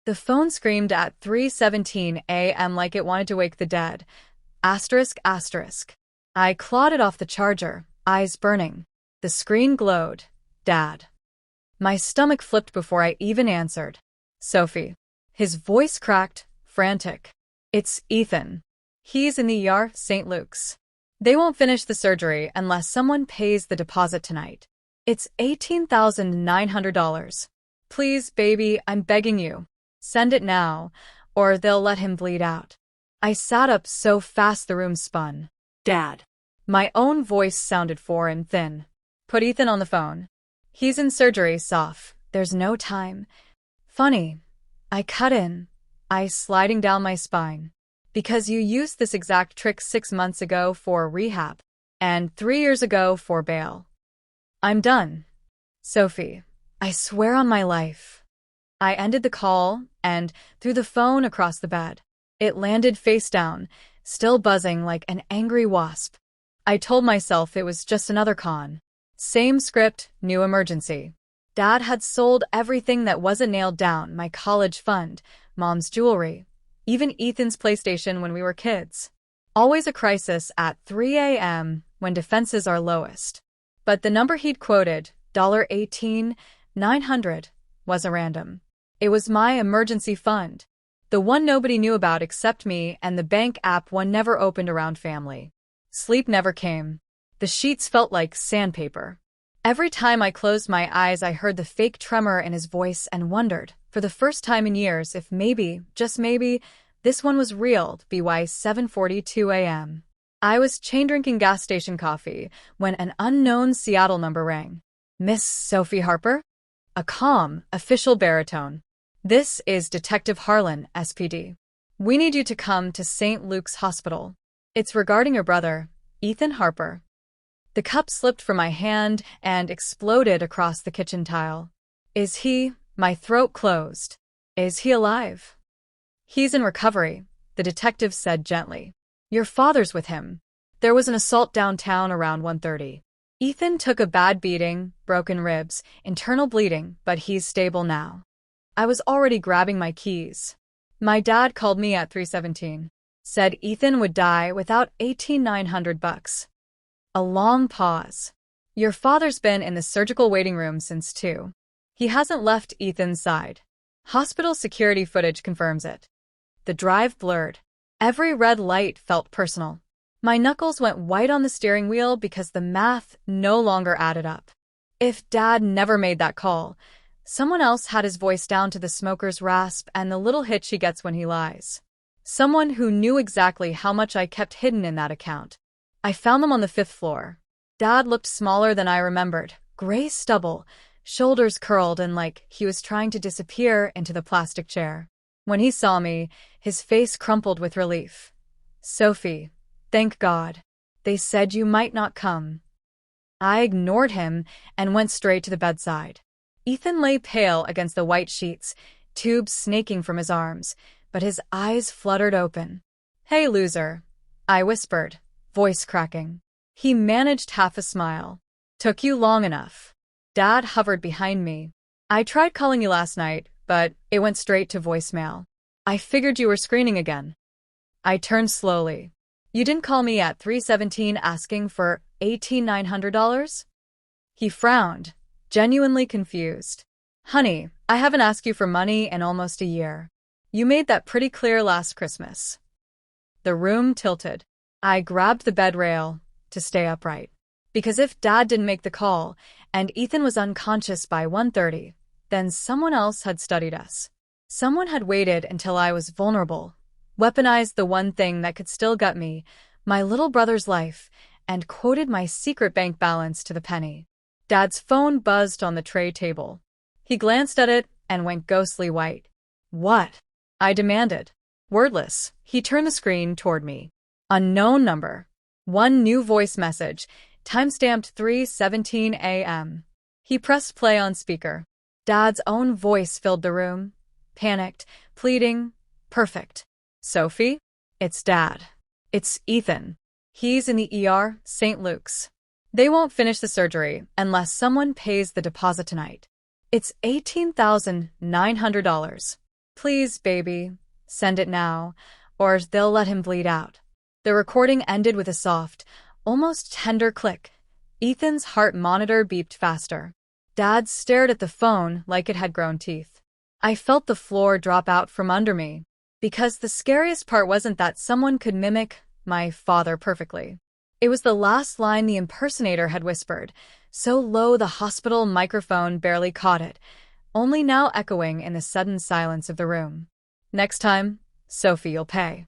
The phone screamed at 3:17 a.m. like it wanted to wake the dead. Asterisk, asterisk. I clawed it off the charger, eyes burning. The screen glowed. Dad. My stomach flipped before I even answered. Sophie. His voice cracked, frantic. It's Ethan. He's in the ER, St. Luke's. They won't finish the surgery unless someone pays the deposit tonight. It's $18,900. Please, baby, I'm begging you. Send it now, or they'll let him bleed out. I sat up so fast the room spun. Dad. My own voice sounded foreign, thin. Put Ethan on the phone. He's in surgery, Soph. There's no time. Funny. I cut in, ice sliding down my spine. Because you used this exact trick 6 months ago for rehab, and 3 years ago for bail. I'm done. Sophie, I swear on my life. I ended the call and threw the phone across the bed. It landed face down, still buzzing like an angry wasp. I told myself it was just another con. Same script, new emergency. Dad had sold everything that wasn't nailed down, my college fund, Mom's jewelry, even Ethan's PlayStation when we were kids. Always a crisis at 3 a.m. when defenses are lowest. But the number he'd quoted, $18,900, was a random. It was my emergency fund. The one nobody knew about except me and the bank app one never opened around family. Sleep never came. The sheets felt like sandpaper. Every time I closed my eyes, I heard the fake tremor in his voice and wondered, for the first time in years, if maybe, just maybe, this one was real. BY 7:42 a.m. I was chain drinking gas station coffee when an unknown Seattle number rang. Miss Sophie Harper? A calm, official baritone. This is Detective Harlan, SPD. We need you to come to St. Luke's Hospital. It's regarding your brother, Ethan Harper. The cup slipped from my hand and exploded across the kitchen tile. Is he? My throat closed. Is he alive? He's in recovery, the detective said gently. Your father's with him. There was an assault downtown around 1:30. Ethan took a bad beating, broken ribs, internal bleeding, but he's stable now. I was already grabbing my keys. My dad called me at 3:17. Said Ethan would die without $18,900. A long pause. Your father's been in the surgical waiting room since 2. He hasn't left Ethan's side. Hospital security footage confirms it. The drive blurred. Every red light felt personal. My knuckles went white on the steering wheel because the math no longer added up. If Dad never made that call, someone else had his voice down to the smoker's rasp and the little hitch he gets when he lies. Someone who knew exactly how much I kept hidden in that account. I found them on the 5th floor. Dad looked smaller than I remembered, gray stubble, shoulders curled and like he was trying to disappear into the plastic chair. When he saw me, his face crumpled with relief. Sophie, thank God. They said you might not come. I ignored him and went straight to the bedside. Ethan lay pale against the white sheets, tubes snaking from his arms, but his eyes fluttered open. Hey, loser, I whispered, voice cracking. He managed half a smile. Took you long enough. Dad hovered behind me. I tried calling you last night, but it went straight to voicemail. I figured you were screening again. I turned slowly. You didn't call me at 3:17 asking for $18,900? He frowned, genuinely confused. Honey, I haven't asked you for money in almost a year. You made that pretty clear last Christmas. The room tilted. I grabbed the bed rail to stay upright. Because if Dad didn't make the call and Ethan was unconscious by 1:30, then someone else had studied us. Someone had waited until I was vulnerable, weaponized the one thing that could still gut me, my little brother's life, and quoted my secret bank balance to the penny. Dad's phone buzzed on the tray table. He glanced at it and went ghostly white. What? I demanded. Wordless, he turned the screen toward me. Unknown number. One new voice message, timestamped 3:17 a.m. He pressed play on speaker. Dad's own voice filled the room. Panicked, pleading, perfect. Sophie? It's Dad. It's Ethan. He's in the ER, St. Luke's. They won't finish the surgery unless someone pays the deposit tonight. It's $18,900. Please, baby, send it now, or they'll let him bleed out. The recording ended with a soft, almost tender click. Ethan's heart monitor beeped faster. Dad stared at the phone like it had grown teeth. I felt the floor drop out from under me, because the scariest part wasn't that someone could mimic my father perfectly. It was the last line the impersonator had whispered, so low the hospital microphone barely caught it, only now echoing in the sudden silence of the room. Next time, Sophie, you'll pay.